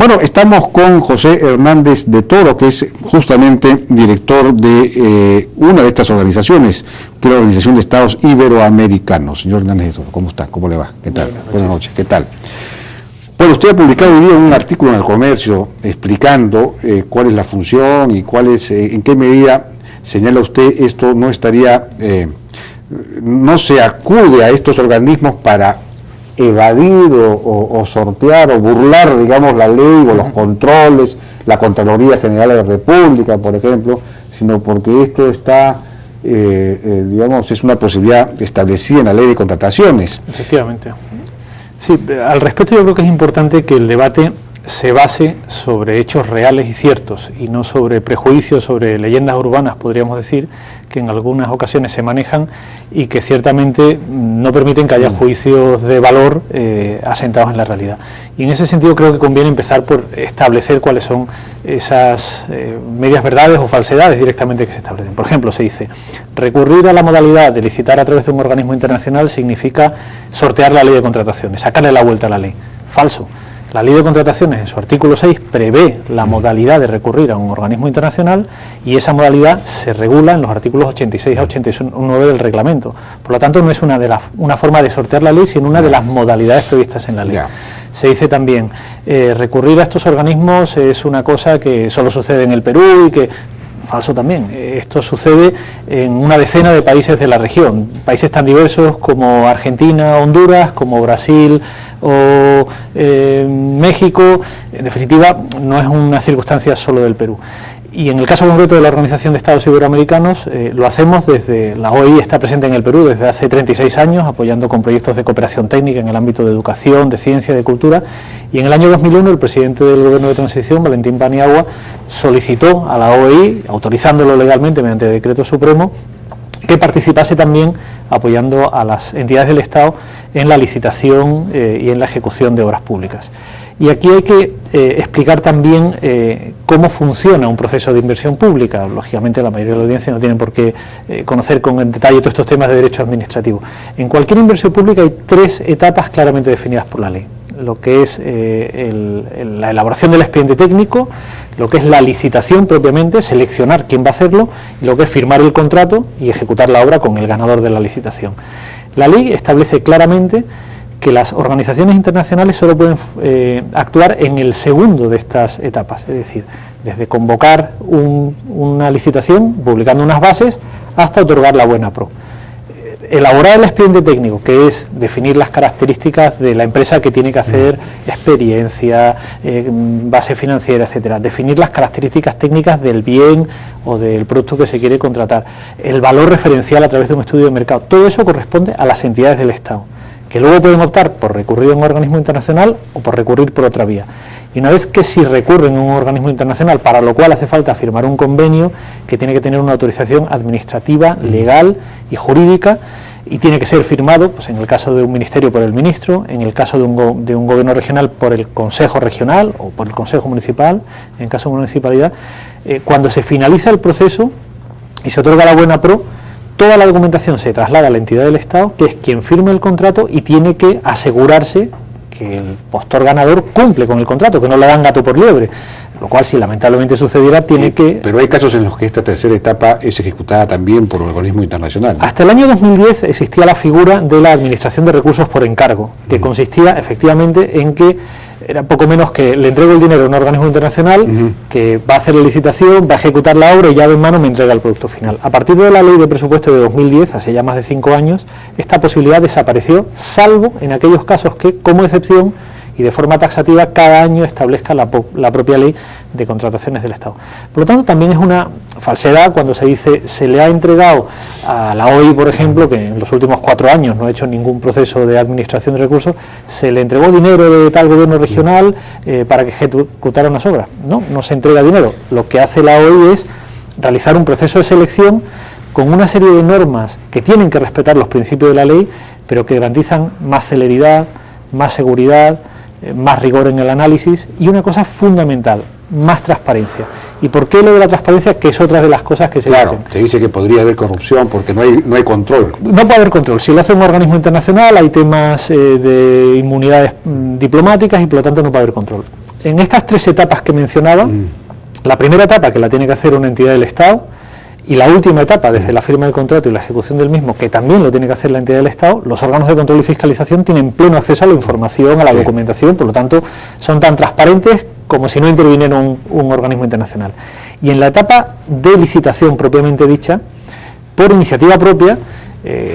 Bueno, estamos con José Hernández de Toro, que es justamente director de una de estas organizaciones, que es la Organización de Estados Iberoamericanos. Señor Hernández de Toro, ¿cómo está? ¿Cómo le va? ¿Qué tal? Buenas noches. ¿Qué tal? Bueno, usted ha publicado hoy día un artículo en El Comercio explicando cuál es la función y cuál es, en qué medida, señala usted, esto no estaría, no se acude a estos organismos para evadir o sortear o burlar, digamos, la ley o los controles, la Contraloría General de la República, por ejemplo, sino porque esto está, digamos, es una posibilidad establecida en la Ley de Contrataciones. Efectivamente. Sí, al respecto yo creo que es importante que el debate se base sobre hechos reales y ciertos y no sobre prejuicios, sobre leyendas urbanas, podríamos decir, que en algunas ocasiones se manejan y que ciertamente no permiten que haya juicios de valor asentados en la realidad. Y en ese sentido creo que conviene empezar por establecer cuáles son esas medias verdades o falsedades directamente que se establecen. Por ejemplo, se dice, recurrir a la modalidad de licitar a través de un organismo internacional significa sortear la ley de contrataciones, sacarle la vuelta a la ley. Falso. La Ley de Contrataciones, en su artículo 6, prevé la modalidad de recurrir a un organismo internacional y esa modalidad se regula en los artículos 86 a 89 del reglamento. Por lo tanto, no es una forma de sortear la ley, sino una de las modalidades previstas en la ley. Se dice también, recurrir a estos organismos es una cosa que solo sucede en el Perú y que... Falso también. Esto sucede en una decena de países de la región, países tan diversos como Argentina, Honduras, como Brasil o México. En definitiva, no es una circunstancia solo del Perú. Y en el caso concreto de la Organización de Estados Iberoamericanos, lo hacemos desde, la OEI está presente en el Perú desde hace 36 años, apoyando con proyectos de cooperación técnica en el ámbito de educación, de ciencia, de cultura, y en el año 2001 el presidente del Gobierno de Transición, Valentín Paniagua, solicitó a la OEI, autorizándolo legalmente mediante decreto supremo, que participase también apoyando a las entidades del Estado en la licitación y en la ejecución de obras públicas. Y aquí hay que explicar también cómo funciona un proceso de inversión pública. Lógicamente la mayoría de la audiencia no tiene por qué conocer en detalle todos estos temas de derecho administrativo. En cualquier inversión pública hay tres etapas claramente definidas por la ley. Lo que es la elaboración del expediente técnico, lo que es la licitación propiamente, seleccionar quién va a hacerlo, y lo que es firmar el contrato y ejecutar la obra con el ganador de la licitación. La ley establece claramente que las organizaciones internacionales solo pueden actuar en el segundo de estas etapas, es decir, desde convocar una licitación, publicando unas bases, hasta otorgar la buena pro. Elaborar el expediente técnico, que es definir las características de la empresa que tiene que hacer, experiencia, base financiera, etcétera. Definir las características técnicas del bien o del producto que se quiere contratar, el valor referencial a través de un estudio de mercado. Todo eso corresponde a las entidades del Estado, que luego pueden optar por recurrir a un organismo internacional o por recurrir por otra vía. Y una vez que si recurren a un organismo internacional, para lo cual hace falta firmar un convenio que tiene que tener una autorización administrativa, legal y jurídica, y tiene que ser firmado, pues en el caso de un ministerio por el ministro, en el caso de un gobierno regional por el Consejo Regional o por el Consejo Municipal, en caso de municipalidad. Cuando se finaliza el proceso y se otorga la buena pro, toda la documentación se traslada a la entidad del Estado, que es quien firme el contrato y tiene que asegurarse que el postor ganador cumple con el contrato, que no le dan gato por liebre, lo cual si lamentablemente sucediera tiene que... Pero hay casos en los que esta tercera etapa es ejecutada también por un organismo internacional. Hasta el año 2010 existía la figura de la administración de recursos por encargo, que consistía efectivamente en que era poco menos que le entrego el dinero a un organismo internacional que va a hacer la licitación, va a ejecutar la obra y llave en mano me entrega el producto final. A partir de la ley de presupuesto de 2010, hace ya más de 5 años, esta posibilidad desapareció, salvo en aquellos casos que, como excepción y de forma taxativa, cada año establezca la propia ley de contrataciones del Estado. Por lo tanto, también es una falsedad cuando se dice se le ha entregado a la OEI, por ejemplo, que en los últimos 4 años no ha hecho ningún proceso de administración de recursos, se le entregó dinero de tal gobierno regional para que ejecutara unas obras. No, no se entrega dinero. Lo que hace la OEI es realizar un proceso de selección con una serie de normas que tienen que respetar los principios de la ley, pero que garantizan más celeridad, más seguridad, más rigor en el análisis y una cosa fundamental, más transparencia. ¿Y por qué lo de la transparencia? Que es otra de las cosas que se dicen. Claro, se dice que podría haber corrupción porque no hay control. No puede haber control. Si lo hace un organismo internacional hay temas de inmunidades diplomáticas y por lo tanto no puede haber control. en estas tres etapas que mencionaba, la primera etapa, que la tiene que hacer una entidad del Estado, y la última etapa, desde la firma del contrato y la ejecución del mismo, que también lo tiene que hacer la entidad del Estado, los órganos de control y fiscalización tienen pleno acceso a la información, a la documentación, por lo tanto son tan transparentes como si no interviniera un organismo internacional. Y en la etapa de licitación propiamente dicha, por iniciativa propia,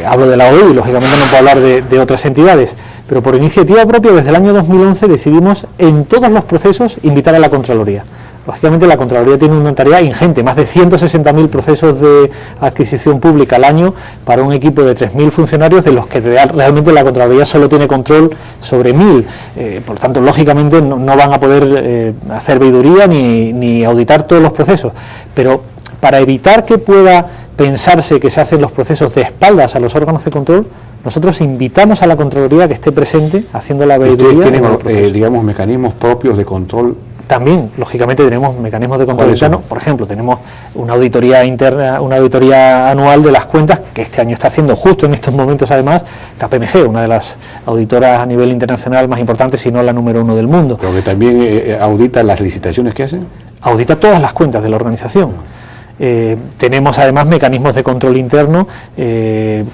hablo de la OEI, lógicamente no puedo hablar de otras entidades, pero por iniciativa propia desde el año 2011 decidimos en todos los procesos invitar a la Contraloría. Lógicamente la Contraloría tiene una tarea ingente, más de 160.000 procesos de adquisición pública al año para un equipo de 3.000 funcionarios, de los que realmente la Contraloría solo tiene control sobre 1.000. Por lo tanto, lógicamente no van a poder hacer veeduría ni auditar todos los procesos. Pero para evitar que pueda pensarse que se hacen los procesos de espaldas a los órganos de control, nosotros invitamos a la Contraloría a que esté presente haciendo la veeduría. ¿Ustedes tienen, digamos, mecanismos propios de control? También, lógicamente, tenemos mecanismos de control interno. Por ejemplo, tenemos una auditoría interna, una auditoría anual de las cuentas, que este año está haciendo justo en estos momentos, además, KPMG, una de las auditoras a nivel internacional más importantes, si no la número 1 del mundo. ¿Pero que también audita las licitaciones que hacen? Audita todas las cuentas de la organización. Tenemos además mecanismos de control interno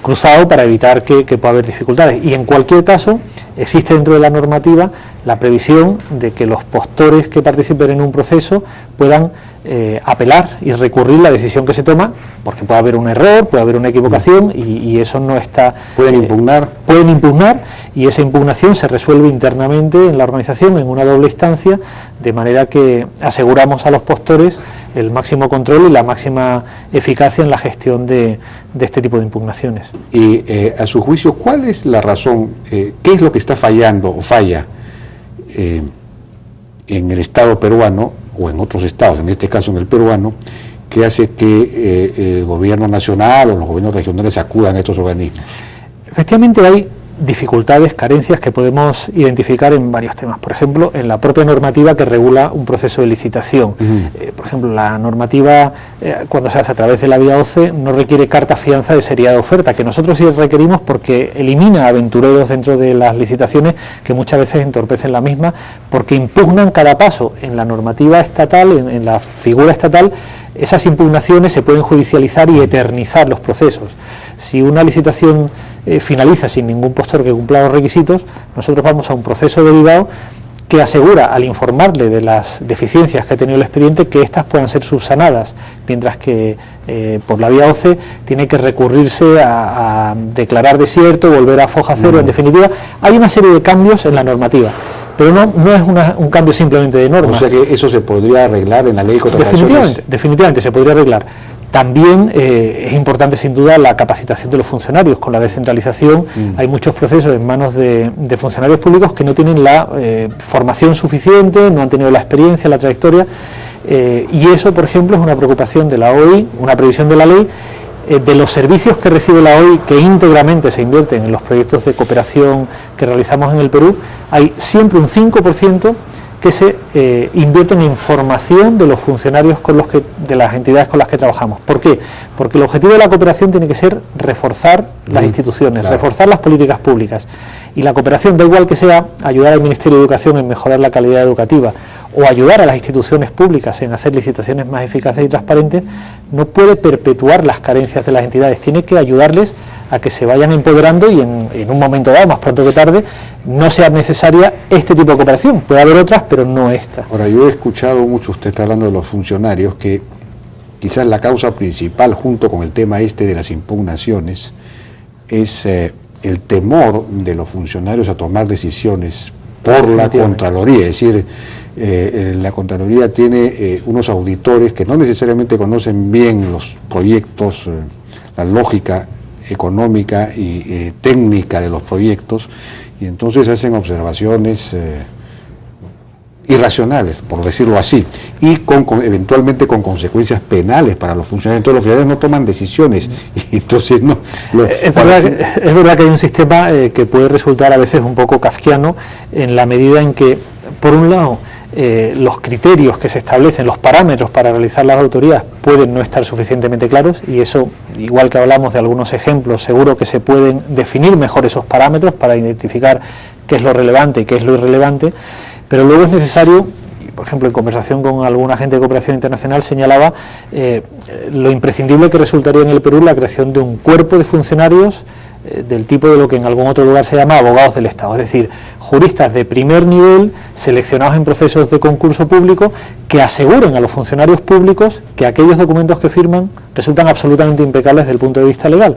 cruzado para evitar que pueda haber dificultades, y en cualquier caso existe dentro de la normativa la previsión de que los postores que participen en un proceso puedan apelar y recurrir la decisión que se toma, porque puede haber un error, puede haber una equivocación, y eso no está... ¿Pueden impugnar? Pueden impugnar, y esa impugnación se resuelve internamente en la organización en una doble instancia, de manera que aseguramos a los postores el máximo control y la máxima eficacia en la gestión de este tipo de impugnaciones. Y a su juicio, ¿cuál es la razón, qué es lo que está fallando o falla en el Estado peruano o en otros estados, en este caso en el peruano, que hace que el gobierno nacional o los gobiernos regionales acudan a estos organismos? Efectivamente hay dificultades, carencias que podemos identificar en varios temas. Por ejemplo, en la propia normativa que regula un proceso de licitación. Por ejemplo, la normativa, cuando se hace a través de la vía OCE, no requiere carta fianza de seriedad de oferta, que nosotros sí requerimos porque elimina aventureros dentro de las licitaciones que muchas veces entorpecen la misma, porque impugnan cada paso. En la normativa estatal, en la figura estatal, esas impugnaciones se pueden judicializar y eternizar los procesos. Si una licitación finaliza sin ningún postor que cumpla los requisitos, nosotros vamos a un proceso derivado que asegura, al informarle de las deficiencias que ha tenido el expediente, que éstas puedan ser subsanadas, mientras que por la vía OCE tiene que recurrirse a declarar desierto, volver a foja cero. En definitiva, hay una serie de cambios en la normativa, pero no es un cambio simplemente de norma. O sea que eso se podría arreglar en la ley de contrataciones. Definitivamente se podría arreglar. También es importante, sin duda, la capacitación de los funcionarios. Con la descentralización hay muchos procesos en manos de funcionarios públicos que no tienen la formación suficiente, no han tenido la experiencia, la trayectoria, y eso, por ejemplo, es una preocupación de la OEI, una previsión de la ley. De los servicios que recibe la OEI, que íntegramente se invierten en los proyectos de cooperación que realizamos en el Perú, hay siempre un 5% que se invierten en formación de los funcionarios de las entidades con las que trabajamos. ¿Por qué? Porque el objetivo de la cooperación tiene que ser reforzar las instituciones, reforzar las políticas públicas. Y la cooperación, da igual que sea ayudar al Ministerio de Educación en mejorar la calidad educativa o ayudar a las instituciones públicas en hacer licitaciones más eficaces y transparentes, no puede perpetuar las carencias de las entidades, tiene que ayudarles a que se vayan empoderando y en un momento dado, más pronto que tarde, no sea necesaria este tipo de cooperación. Puede haber otras, pero no esta. Ahora, yo he escuchado mucho, usted está hablando de los funcionarios, que quizás la causa principal, junto con el tema de las impugnaciones, es el temor de los funcionarios a tomar decisiones por la Contraloría. Es decir, la Contraloría tiene unos auditores que no necesariamente conocen bien los proyectos, la lógica económica y técnica de los proyectos, y entonces hacen observaciones irracionales, por decirlo así, y eventualmente con consecuencias penales para los funcionarios. Entonces los funcionarios no toman decisiones, y entonces no... Es verdad que hay un sistema que puede resultar a veces un poco kafkiano, en la medida en que, por un lado, los criterios que se establecen, los parámetros para realizar las auditorías pueden no estar suficientemente claros, y eso, igual que hablamos de algunos ejemplos, seguro que se pueden definir mejor esos parámetros para identificar qué es lo relevante y qué es lo irrelevante, pero luego es necesario por ejemplo, en conversación con algún agente de cooperación internacional, señalaba lo imprescindible que resultaría en el Perú la creación de un cuerpo de funcionarios del tipo de lo que en algún otro lugar se llama abogados del Estado, es decir, juristas de primer nivel seleccionados en procesos de concurso público que aseguren a los funcionarios públicos que aquellos documentos que firman resultan absolutamente impecables desde el punto de vista legal,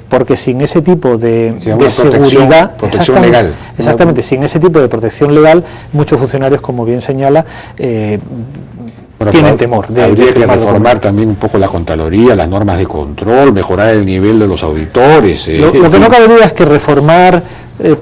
porque sin ese tipo de seguridad, protección legal. Exactamente, sin ese tipo de protección legal, muchos funcionarios, como bien señala, tienen temor. Habría que reformar también un poco la Contraloría, las normas de control, mejorar el nivel de los auditores. Lo que no cabe duda es que reformar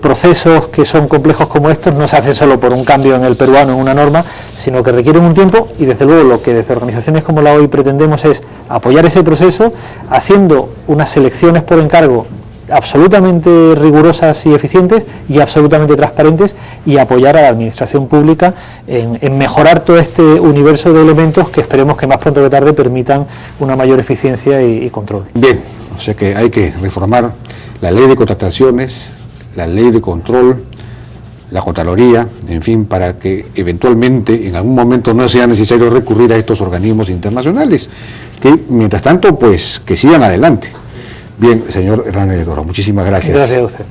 procesos que son complejos como estos no se hace solo por un cambio en el peruano, en una norma, sino que requieren un tiempo, y desde luego lo que desde organizaciones como la OI pretendemos es apoyar ese proceso haciendo unas selecciones por encargo absolutamente rigurosas y eficientes y absolutamente transparentes, y apoyar a la administración pública en mejorar todo este universo de elementos que esperemos que más pronto que tarde permitan una mayor eficiencia y control. Bien, o sea que hay que reformar la ley de contrataciones, la ley de control, la Contraloría, en fin, para que eventualmente en algún momento no sea necesario recurrir a estos organismos internacionales, que mientras tanto pues que sigan adelante. Bien, señor Hernández de Toro, muchísimas gracias. Gracias a usted.